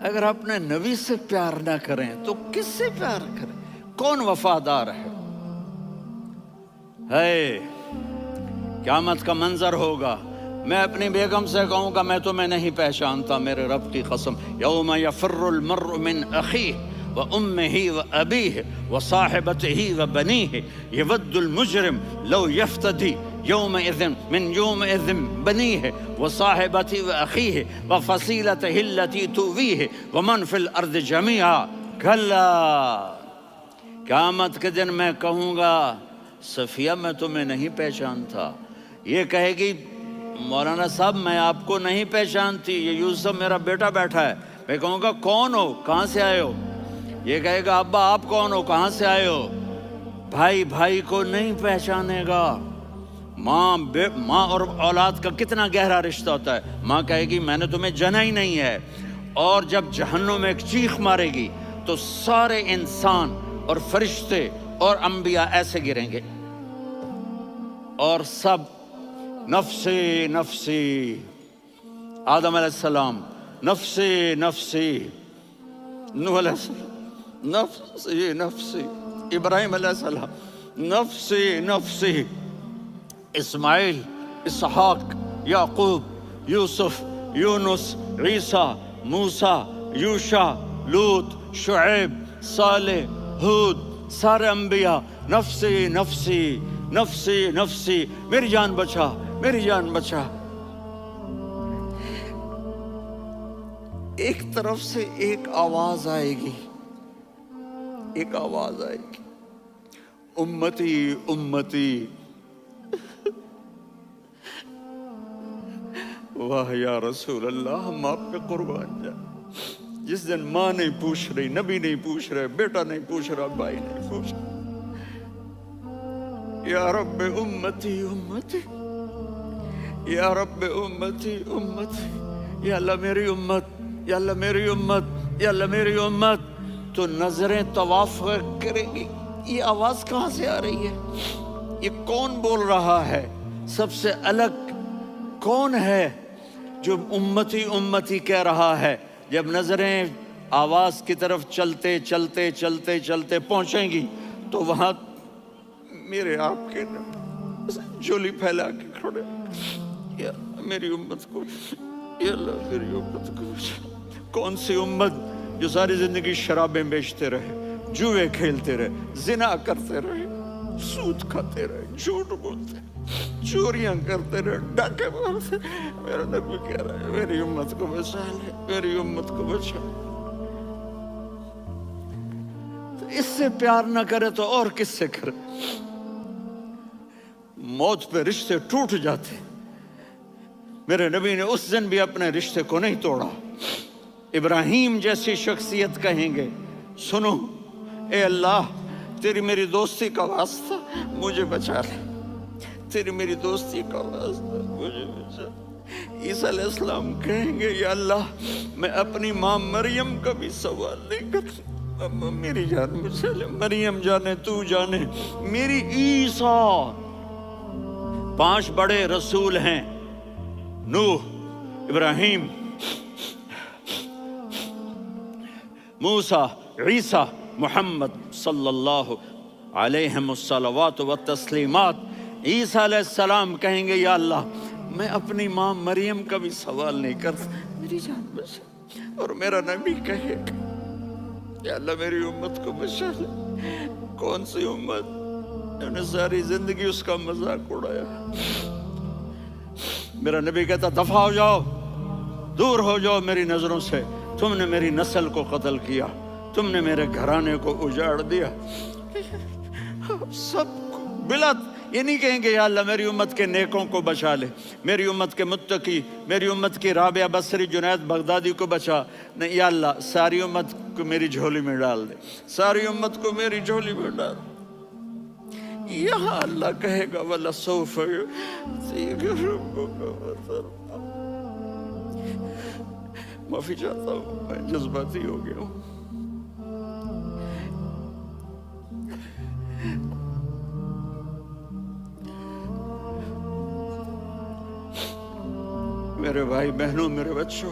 اگر اپنے نبی سے پیار نہ کریں تو کس سے پیار کریں؟ کون وفادار ہے؟ قیامت کا منظر ہوگا، میں اپنی بیگم سے کہوں گا میں تمہیں نہیں پہچانتا، میرے رب کی قسم، یوم یفر المرء من اخیہ وامہ وابیہ وصاحبتہ وبنیہ یود المجرم لو یفتدی یومئذ من یومئذ بنیہ وصاحبتہ واخیہ وفصیلتہ التی تؤویہ ومن فی الارض جمیعا کلا، قیامت کے دن میں کہوں گا صفیہ میں تمہیں نہیں پہچانتا، یہ کہے گی مولانا صاحب میں آپ کو نہیں پہچانتی، یہ یوسف میرا بیٹا بیٹھا ہے، میں کہوں گا کون ہو، کہاں سے آئے ہو؟ یہ کہے گا ابا آپ کون ہو، کہاں سے آئے ہو؟ بھائی بھائی کو نہیں پہچانے گا۔ ماں اور اولاد کا کتنا گہرا رشتہ ہوتا ہے، ماں کہے گی میں نے تمہیں جنا ہی نہیں ہے، اور جب جہنم میں ایک چیخ مارے گی تو سارے انسان اور فرشتے اور انبیاء ایسے گریں گے اور سب نفسی نفسی، آدم علیہ السلام نفسی نفسی، نوح علیہ السلام نفسی نفسی، ابراہیم علیہ السلام نفسی نفسی، اسماعیل، اسحاق، یعقوب، یوسف، یونس، عیسیٰ، موسیٰ، یوشع، لوط، شعیب، صالح، ہود، سارے انبیاء نفسی نفسی نفسی نفسی، میری جان بچا میری جان بچا۔ ایک طرف سے ایک آواز آئے گی، ایک آواز آئے گی، امتی امتی، واہ یا رسول اللہ ہم آپ پہ قربان جائیں۔ جس دن ماں نہیں پوچھ رہی، نبی نہیں پوچھ رہے، بیٹا نہیں پوچھ رہا، بھائی نہیں پوچھ رہا، یا رب امتی امتی، یا رب امتی امتی، یا اللہ میری امت، یا اللہ میری امت، یا اللہ میری امت، تو نظریں طواف کریں گی، یہ آواز کہاں سے آ رہی ہے؟ یہ کون بول رہا ہے؟ سب سے الگ کون ہے جو امتی امتی کہہ رہا ہے؟ جب نظریں آواز کی طرف چلتے چلتے چلتے چلتے پہنچیں گی تو وہاں میرے آپ کے جھولی پھیلا کے کھڑے، یا میری امت کو، یا اللہ میری امت کو۔ کون سی امت جو ساری زندگی شرابیں بیچتے رہے، جوئے کھیلتے رہے، زنا کرتے رہے، سود کھاتے رہے، جھوٹ بولتے رہے، چوریاں کرتے رہے، ڈاکے مارتے رہے؟ میرا نبی کہہ رہا ہے میری امت کو بچا لے، میری امت کو بچا لے۔ تو اس سے پیار نہ کرے تو اور کس سے کرے؟ موت پہ رشتے ٹوٹ جاتے، میرے نبی نے اس دن بھی اپنے رشتے کو نہیں توڑا۔ ابراہیم جیسی شخصیت کہیں گے سنو اے اللہ تیری میری دوستی کا واسطہ مجھے بچا لے، تیری میری دوستی کا واسطہ مجھے بچا لے۔ عیسیٰ علیہ السلام کہیں گے یا اللہ میں اپنی ماں مریم کا بھی سوال نہیں کرتا، میری جان بچا لے، مریم جانے تو جانے میری عیسیٰ۔ 5 بڑے رسول ہیں، نوح، ابراہیم، موسیٰ، عیسیٰ، محمد صلی اللہ علیہ الصلوات والتسلیمات۔ عیسیٰ علیہ السلام کہیں گے یا اللہ میں اپنی ماں مریم کا بھی سوال نہیں کرتا، میری جان بچا۔ اور میرا نبی کہے گا یا اللہ میری امت کو بچا لے۔ کون سی امت جنہوں نے ساری زندگی اس کا مذاق اڑایا؟ میرا نبی کہتا دفع ہو جاؤ، دور ہو جاؤ میری نظروں سے، تم نے میری نسل کو قتل کیا، تم نے میرے گھرانے کو اجاڑ دیا۔ سب کو بلا یہ نہیں کہیں گے یا اللہ میری امت کے نیکوں کو بچا لے، میری امت کے متقی، میری امت کی رابعہ بصری، جنید بغدادی کو بچا، نہیں یا اللہ ساری امت کو میری جھولی میں ڈال دے، ساری امت کو میری جھولی میں ڈال دے۔ یہاں اللہ کہے گا وَلَسَوْفَ يُعْطِيكَ رَبُّكَ فَتَرْضَىٰ۔ معافی چاہتا ہوں میں جذباتی ہو گیا ہوں۔ میرے بھائی بہنوں، میرے بچوں،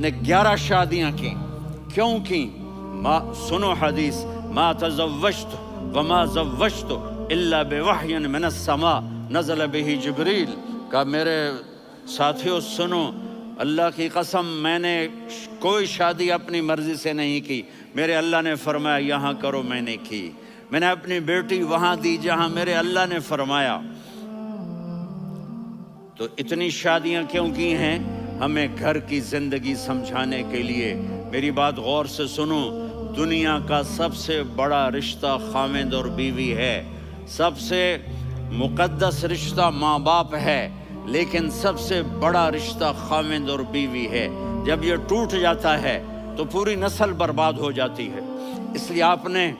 نے 11 شادیاں کی. کیوں کی؟ سنو حدیث، ما تزوجت وما زوجت الا بوحی من السماء نزل به جبریل. کہا میرے ساتھیوں سنو، اللہ کی قسم میں نے کوئی شادی اپنی مرضی سے نہیں کی. میرے اللہ نے فرمایا یہاں کرو، میں نے کی. میں نے اپنی بیٹی وہاں دی جہاں میرے اللہ نے فرمایا. تو اتنی شادیاں کیوں کی ہیں؟ ہمیں گھر کی زندگی سمجھانے کے لیے. میری بات غور سے سنو، دنیا کا سب سے بڑا رشتہ خاوند اور بیوی ہے. سب سے مقدس رشتہ ماں باپ ہے، لیکن سب سے بڑا رشتہ خاوند اور بیوی ہے. جب یہ ٹوٹ جاتا ہے تو پوری نسل برباد ہو جاتی ہے. اس لیے آپ نے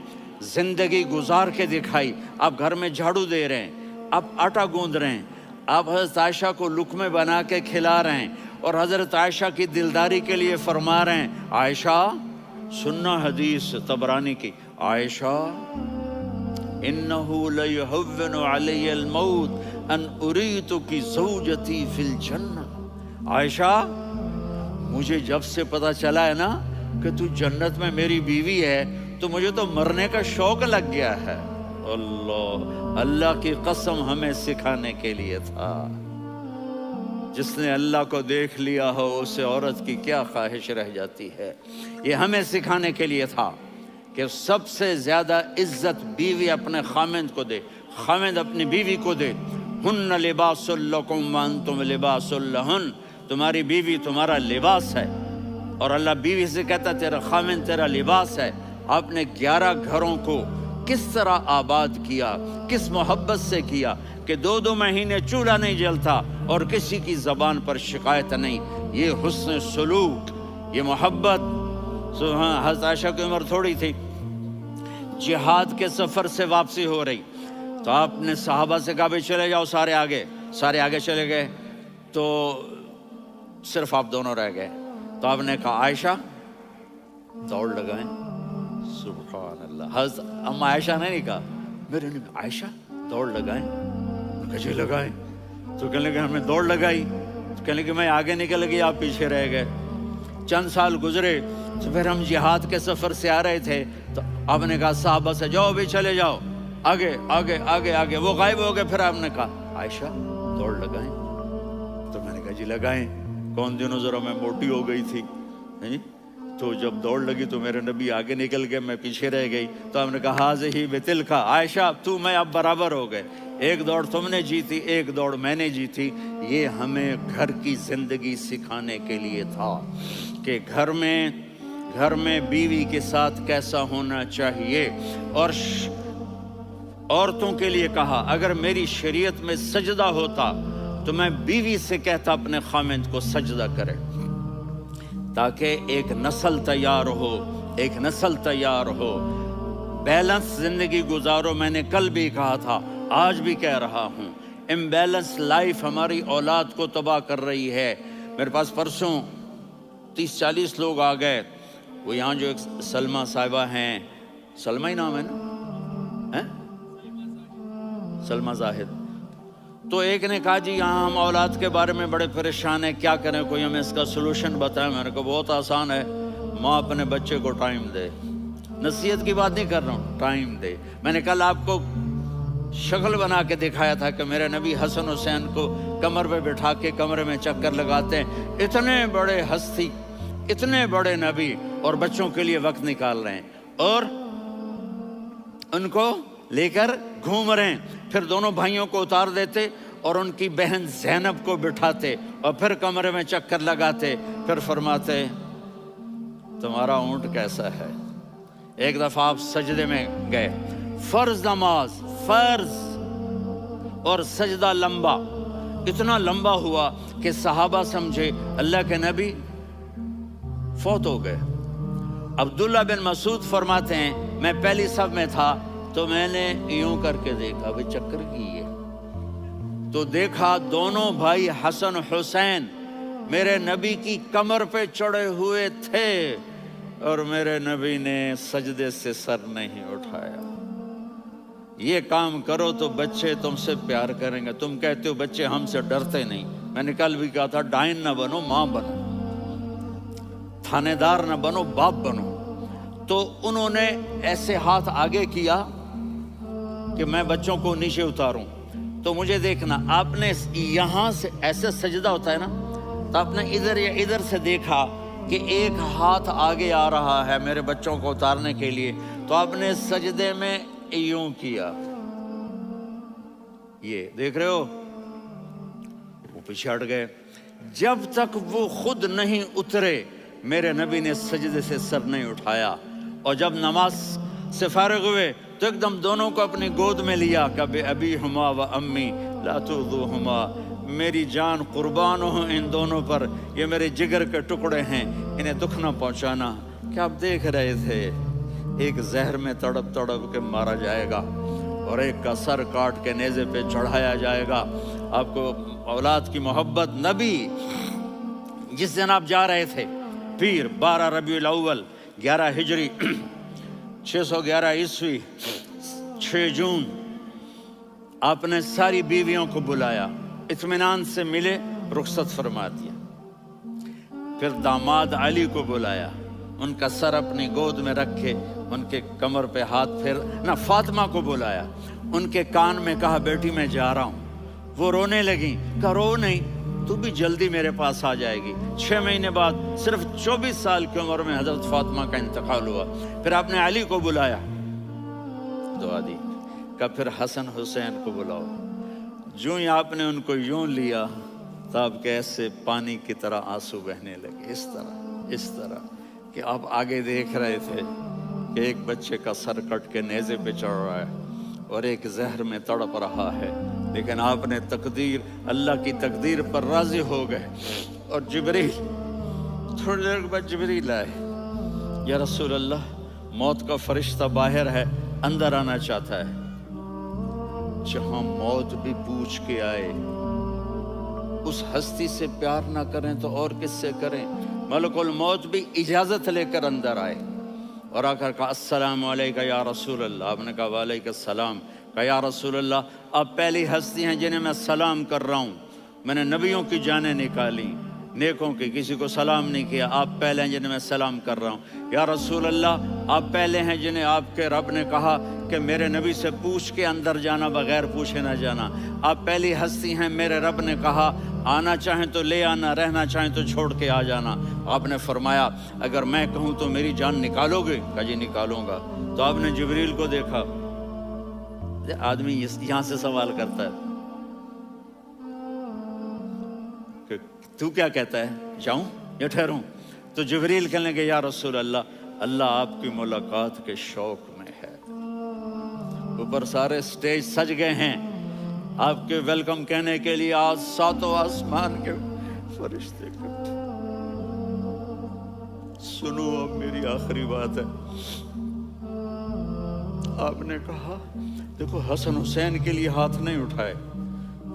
زندگی گزار کے دکھائی. آپ گھر میں جھاڑو دے رہے ہیں، آپ آٹا گوندھ رہے ہیں، آپ حضرت عائشہ کو لقمے بنا کے کھلا رہے ہیں، اور حضرت عائشہ کی دلداری کے لیے فرما رہے ہیں عائشہ سننا حدیث طبرانی کی، عائشہ انہو لیہون علی الموت ان اریتکی زوجتی فی الجنہ. عائشہ مجھے جب سے پتا چلا ہے نا کہ تو جنت میں میری بیوی ہے تو مجھے تو مرنے کا شوق لگ گیا ہے. اللہ کی قسم ہمیں سکھانے کے لیے تھا. جس نے اللہ کو دیکھ لیا ہو اسے عورت کی کیا خواہش رہ جاتی ہے. یہ ہمیں سکھانے کے لیے تھا کہ سب سے زیادہ عزت بیوی اپنے خاوند کو دے، خاوند اپنی بیوی کو دے. ہن لباس لکم وانتم لباس لہن، تمہاری بیوی تمہارا لباس ہے. اور اللہ بیوی سے کہتا تیرا خاوند تیرا لباس ہے. آپ نے 11 گھروں کو کس طرح آباد کیا، کس محبت سے کیا کہ 2 مہینے چولہا نہیں جلتا اور کسی کی زبان پر شکایت نہیں. یہ حسن سلوک، یہ محبت. حضرت عائشہ کی عمر تھوڑی تھی، جہاد کے سفر سے واپسی ہو رہی تو آپ نے صحابہ سے کہا بھی چلے جاؤ سارے آگے چلے گئے تو صرف آپ دونوں رہ گئے. تو آپ نے کہا عائشہ دوڑ لگائیں. سبحان اللہ. حضرت اما عائشہ نے نہیں کہا، میرے نے عائشہ دوڑ لگائیں. کہا لگائیں. تو کہنے لگے ہمیں دوڑ لگائی. تو کہنے لگے میں آگے نکل گئی، آپ پیچھے رہ گئے. چند سال گزرے تو پھر ہم جہاد کے سفر سے آ رہے تھے تو آپ نے کہا صحابہ سے جاؤ بھی چلے جاؤ آگے آگے آگے آگے. وہ غائب ہو گئے. پھر آپ نے کہا عائشہ دوڑ لگائیں. تو میں نے کہا جی لگائیں. کون دنوں ذرا میں موٹی ہو گئی تھی، تو جب دوڑ لگی تو میرے نبی آگے نکل گئے، میں پیچھے رہ گئی. تو ہم نے کہا ہاذہ بتلک، عائشہ تو میں اب برابر ہو گئے. ایک دوڑ تم نے جیتی، ایک دوڑ میں نے جیتی. یہ ہمیں گھر کی زندگی سکھانے کے لیے تھا کہ گھر میں بیوی کے ساتھ کیسا ہونا چاہیے. اور عورتوں کے لیے کہا اگر میری شریعت میں سجدہ ہوتا تو میں بیوی سے کہتا اپنے خاوند کو سجدہ کرے، تاکہ ایک نسل تیار ہو. بیلنس زندگی گزارو. میں نے کل بھی کہا تھا، آج بھی کہہ رہا ہوں، امبیلنس لائف ہماری اولاد کو تباہ کر رہی ہے. میرے پاس پرسوں 30-40 لوگ آ گئے. وہ یہاں جو ایک سلمہ صاحبہ ہیں، سلمہ ہی نام ہے نا، سلمہ زاہد. تو ایک نے کہا جی یہاں ہم اولاد کے بارے میں بڑے پریشان ہیں، کیا کریں، کوئی ہمیں اس کا سلوشن بتائیں. میں نے کہا بہت آسان ہے، ماں اپنے بچے کو ٹائم دے. نصیحت کی بات نہیں کر رہا ہوں، ٹائم دے. میں نے کل آپ کو شکل بنا کے دکھایا تھا کہ میرے نبی حسن حسین کو کمر پہ بٹھا کے کمرے میں چکر لگاتے ہیں. اتنے بڑے ہستی، اتنے بڑے نبی، اور بچوں کے لیے وقت نکال رہے ہیں اور ان کو لے کر گھوم رہے ہیں. پھر دونوں بھائیوں کو اتار دیتے اور ان کی بہن زینب کو بٹھاتے اور پھر کمرے میں چکر لگاتے. پھر فرماتے تمہارا اونٹ کیسا ہے. ایک دفعہ آپ سجدے میں گئے، فرض نماز، فرض، اور سجدہ لمبا، اتنا لمبا ہوا کہ صحابہ سمجھے اللہ کے نبی فوت ہو گئے. عبداللہ بن مسعود فرماتے ہیں میں پہلی صف میں تھا تو میں نے یوں کر کے دیکھا، بھی چکر کی ہے، تو دیکھا دونوں بھائی حسن حسین میرے نبی کی کمر پہ چڑھے ہوئے تھے اور میرے نبی نے سجدے سے سر نہیں اٹھایا. یہ کام کرو تو بچے تم سے پیار کریں گے. تم کہتے ہو بچے ہم سے ڈرتے نہیں. میں نے کل بھی کہا تھا ڈائن نہ بنو، ماں بنو. تھانے دار نہ بنو، باپ بنو۔ تو انہوں نے ایسے ہاتھ آگے کیا کہ میں بچوں کو نیچے اتاروں۔ تو مجھے دیکھنا، آپ نے یہاں سے ایسے سجدہ ہوتا ہے نا، تو آپ نے ادھر یا ادھر سے دیکھا کہ ایک ہاتھ آگے آ رہا ہے میرے بچوں کو اتارنے کے لیے، تو آپ نے سجدے میں یوں کیا، یہ دیکھ رہے ہو، وہ پیچھے ہٹ گئے۔ جب تک وہ خود نہیں اترے میرے نبی نے سجدے سے سر نہیں اٹھایا۔ اور جب نماز سے فارغ ہوئے تو ایک دم دونوں کو اپنی گود میں لیا، کبھی ابی ہما و امی لا تؤذوہما، میری جان قربان ہو ان دونوں پر، یہ میرے جگر کے ٹکڑے ہیں، انہیں دکھ نہ پہنچانا۔ کیا آپ دیکھ رہے تھے؟ ایک زہر میں تڑپ تڑپ کے مارا جائے گا اور ایک کا سر کاٹ کے نیزے پہ چڑھایا جائے گا۔ آپ کو اولاد کی محبت، نبی جس دن آپ جا رہے تھے پیر 12 ربیع الاول 11 ہجری 611 عیسوی 6 جون، آپ نے ساری بیویوں کو بلایا، اطمینان سے ملے، رخصت فرما دیا۔ پھر داماد علی کو بلایا، ان کا سر اپنی گود میں رکھے، ان کے کمر پہ ہاتھ پھیر نہ، فاطمہ کو بلایا، ان کے کان میں کہا بیٹی میں جا رہا ہوں۔ وہ رونے لگیں، کہا رو نہیں، تو بھی جلدی میرے پاس آ جائے گی۔ 6 مہینے بعد صرف 24 سال کی عمر میں حضرت فاطمہ کا انتقال ہوا۔ پھر آپ نے علی کو بلایا، دعا دی، کہا پھر حسن حسین کو بلاؤ۔ جو ہی آپ نے ان کو یوں لیا تو آپ کے ایسے پانی کی طرح آنسو بہنے لگے، اس طرح کہ آپ آگے دیکھ رہے تھے کہ ایک بچے کا سر کٹ کے نیزے پہ چڑھ رہا ہے اور ایک زہر میں تڑپ رہا ہے، لیکن آپ نے تقدیر، اللہ کی تقدیر پر راضی ہو گئے۔ اور جبریل، تھوڑی دیر کے بعد جبریل آئے، یا رسول اللہ موت کا فرشتہ باہر ہے، اندر آنا چاہتا ہے۔ جہاں موت بھی پوچھ کے آئے، اس ہستی سے پیار نہ کریں تو اور کس سے کریں؟ ملک الموت بھی اجازت لے کر اندر آئے اور آ کر کہا السلام علیکہ یا رسول اللہ۔ آپ نے کہا وعلیکم السلام۔ کہا یا رسول اللہ آپ پہلی ہستی ہیں جنہیں میں سلام کر رہا ہوں، میں نے نبیوں کی جانیں نکالی، نیکوں کی، کسی کو سلام نہیں کیا، آپ پہلے ہیں جنہیں میں سلام کر رہا ہوں۔ یا رسول اللہ آپ پہلے ہیں جنہیں آپ کے رب نے کہا کہ میرے نبی سے پوچھ کے اندر جانا، بغیر پوچھے نہ جانا۔ آپ پہلی ہستی ہیں، میرے رب نے کہا آنا چاہیں تو لے آنا، رہنا چاہیں تو چھوڑ کے آ جانا۔ آپ نے فرمایا اگر میں کہوں تو میری جان نکالو گے؟ کہا جی نکالوں گا۔ تو آپ نے جبریل کو دیکھا، آدمی یہاں سے سوال کرتا ہے کہ تو کیا کہتا ہے، جاؤں یا ٹھہروں؟ تو جبریل کہنے لگے یا رسول اللہ، اللہ آپ کی ملاقات کے شوق میں ہے۔ اوپر سارے سٹیج سج گئے ہیں آپ کے ویلکم کہنے کے لیے، آج 7 آسمان کے فرشتے اکٹھے۔ سنو اب میری آخری بات ہے۔ آپ نے کہا دیکھو حسن حسین کے لیے ہاتھ نہیں اٹھائے،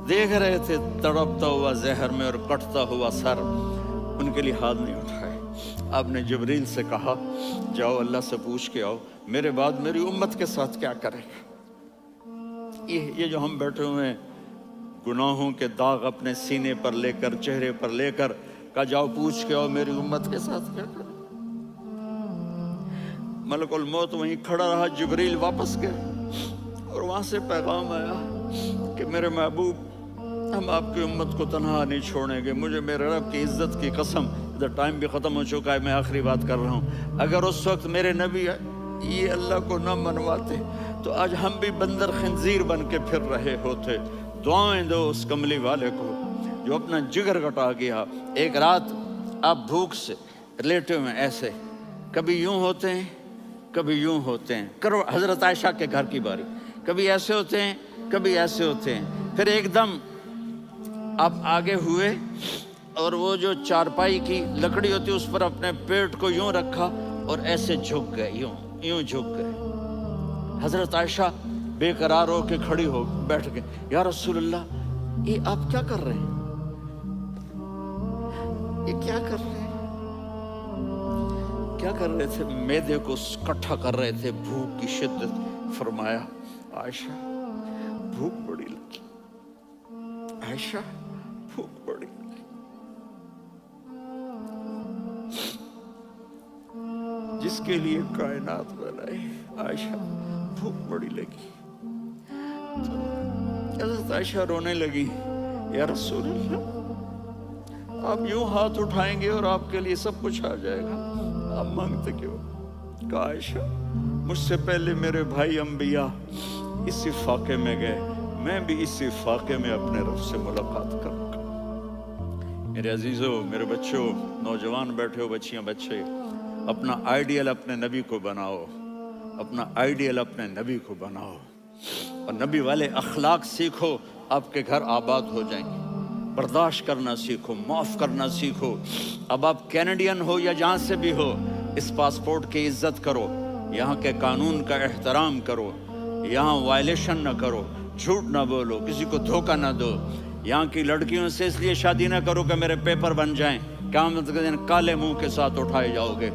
دیکھ رہے تھے تڑپتا ہوا زہر میں اور کٹتا ہوا سر، ان کے لیے ہاتھ نہیں اٹھائے۔ آپ نے جبریل سے کہا جاؤ اللہ سے پوچھ کے آؤ میرے بعد میری امت کے ساتھ کیا کرے گا۔ یہ جو ہم بیٹھے ہوئے ہیں گناہوں کے داغ اپنے سینے پر لے کر، چہرے پر لے کر، کہا جاؤ پوچھ کے آؤ میری امت کے ساتھ کیا کرے۔ ملک الموت وہیں کھڑا رہا، جبریل واپس گئے اور وہاں سے پیغام آیا کہ میرے محبوب ہم آپ کی امت کو تنہا نہیں چھوڑیں گے، مجھے میرے رب کی عزت کی قسم، ادھر ٹائم بھی ختم ہو چکا ہے، میں آخری بات کر رہا ہوں، اگر اس وقت میرے نبی یہ اللہ کو نہ منواتے تو آج ہم بھی بندر خنزیر بن کے پھر رہے ہوتے۔ دعائیں دو اس کملی والے کو جو اپنا جگر کٹا گیا۔ ایک رات آپ بھوک سے لیٹے ہوئے ایسے، کبھی یوں ہوتے ہیں کبھی یوں ہوتے ہیں، کرو حضرت عائشہ کے گھر کی باری، کبھی ایسے ہوتے ہیں کبھی ایسے ہوتے ہیں۔ پھر ایک دم آپ آگے ہوئے اور وہ جو چارپائی کی لکڑی ہوتی اس پر اپنے پیٹ کو یوں رکھا اور ایسے جھک گئے، یوں جھک گئے۔ حضرت عائشہ بے قرار ہو کے کھڑی ہو بیٹھ گئے، یا رسول اللہ یہ آپ کیا کر رہے ہیں، یہ کیا کر رہے ہیں؟ کیا کر رہے تھے؟ معدے کو کٹھا کر رہے تھے، بھوک کی شدت۔ فرمایا عائشہ بھوک بڑی لگی، عائشہ بھوک بڑی لگی۔ کے لیے کائنات بنائی. عائشہ بھوک بڑی لگی تو حضرت عائشہ رونے لگی. یا رسول اللہ، آپ یوں ہاتھ اٹھائیں گے اور آپ کے لیے سب کچھ آ جائے گا، آپ مانگتے کیوں؟ کہا عائشہ مجھ سے پہلے میرے بھائی انبیاء اسی فاقے میں گئے، میں بھی اسی فاقے میں اپنے رب سے ملاقات کروں گا. میرے عزیزوں، میرے بچوں، نوجوان بیٹھے ہو، بچیاں بچے، اپنا آئیڈیل اپنے نبی کو بناؤ، اپنا آئیڈیل اپنے نبی کو بناؤ اور نبی والے اخلاق سیکھو، آپ کے گھر آباد ہو جائیں گے. برداشت کرنا سیکھو، معاف کرنا سیکھو. اب آپ کینیڈین ہو یا جہاں سے بھی ہو، اس پاسپورٹ کی عزت کرو، یہاں کے قانون کا احترام کرو، یہاں وائلیشن نہ کرو، جھوٹ نہ بولو، کسی کو دھوکہ نہ دو. یہاں کی لڑکیوں سے اس لیے شادی نہ کرو کہ میرے پیپر بن جائیں، قیامت کے دن کالے منہ کے ساتھ اٹھائے جاؤ گے.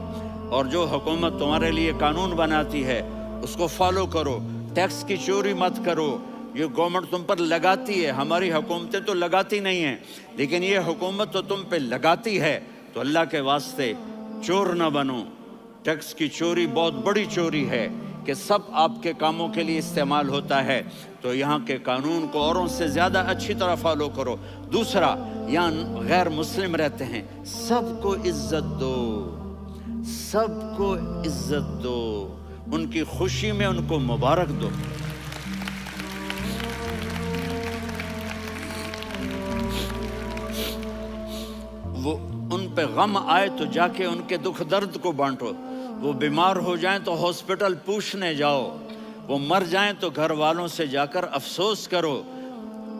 اور جو حکومت تمہارے لیے قانون بناتی ہے اس کو فالو کرو. ٹیکس کی چوری مت کرو، یہ گورنمنٹ تم پر لگاتی ہے، ہماری حکومتیں تو لگاتی نہیں ہیں، لیکن یہ حکومت تو تم پہ لگاتی ہے. تو اللہ کے واسطے چور نہ بنو. ٹیکس کی چوری بہت بڑی چوری ہے کہ سب آپ کے کاموں کے لیے استعمال ہوتا ہے. تو یہاں کے قانون کو اوروں سے زیادہ اچھی طرح فالو کرو. دوسرا، یہاں غیر مسلم رہتے ہیں، سب کو عزت دو، سب کو عزت دو، ان کی خوشی میں ان کو مبارک دو. وہ ان پہ غم آئے تو جا کے ان کے دکھ درد کو بانٹو. وہ بیمار ہو جائیں تو ہاسپٹل پوچھنے جاؤ، وہ مر جائیں تو گھر والوں سے جا کر افسوس کرو.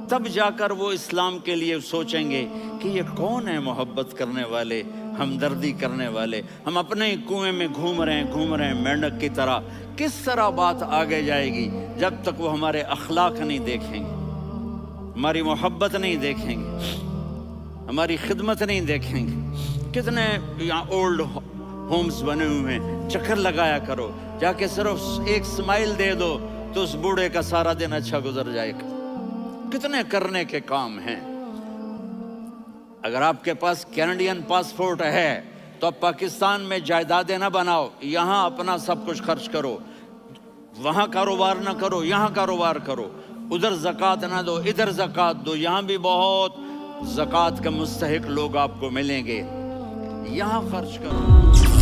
تب جا کر وہ اسلام کے لیے سوچیں گے کہ یہ کون ہے محبت کرنے والے، ہمدردی کرنے والے. ہم اپنے ہی کنویں میں گھوم رہے ہیں مینڈک کی طرح. کس طرح بات آگے جائے گی جب تک وہ ہمارے اخلاق نہیں دیکھیں گے، ہماری محبت نہیں دیکھیں گے، ہماری خدمت نہیں دیکھیں گے. کتنے یہاں اولڈ ہومز بنے ہوئے ہیں، چکر لگایا کرو، جا کے صرف ایک سمائل دے دو تو اس بوڑھے کا سارا دن اچھا گزر جائے گا. کتنے کرنے کے کام ہیں. اگر آپ کے پاس کینیڈین پاسپورٹ ہے تو اب پاکستان میں جائیدادیں نہ بناؤ، یہاں اپنا سب کچھ خرچ کرو. وہاں کاروبار نہ کرو، یہاں کاروبار کرو. ادھر زکوٰۃ نہ دو، ادھر زکوٰۃ دو. یہاں بھی بہت زکوٰۃ کے مستحق لوگ آپ کو ملیں گے، یہاں خرچ کرو.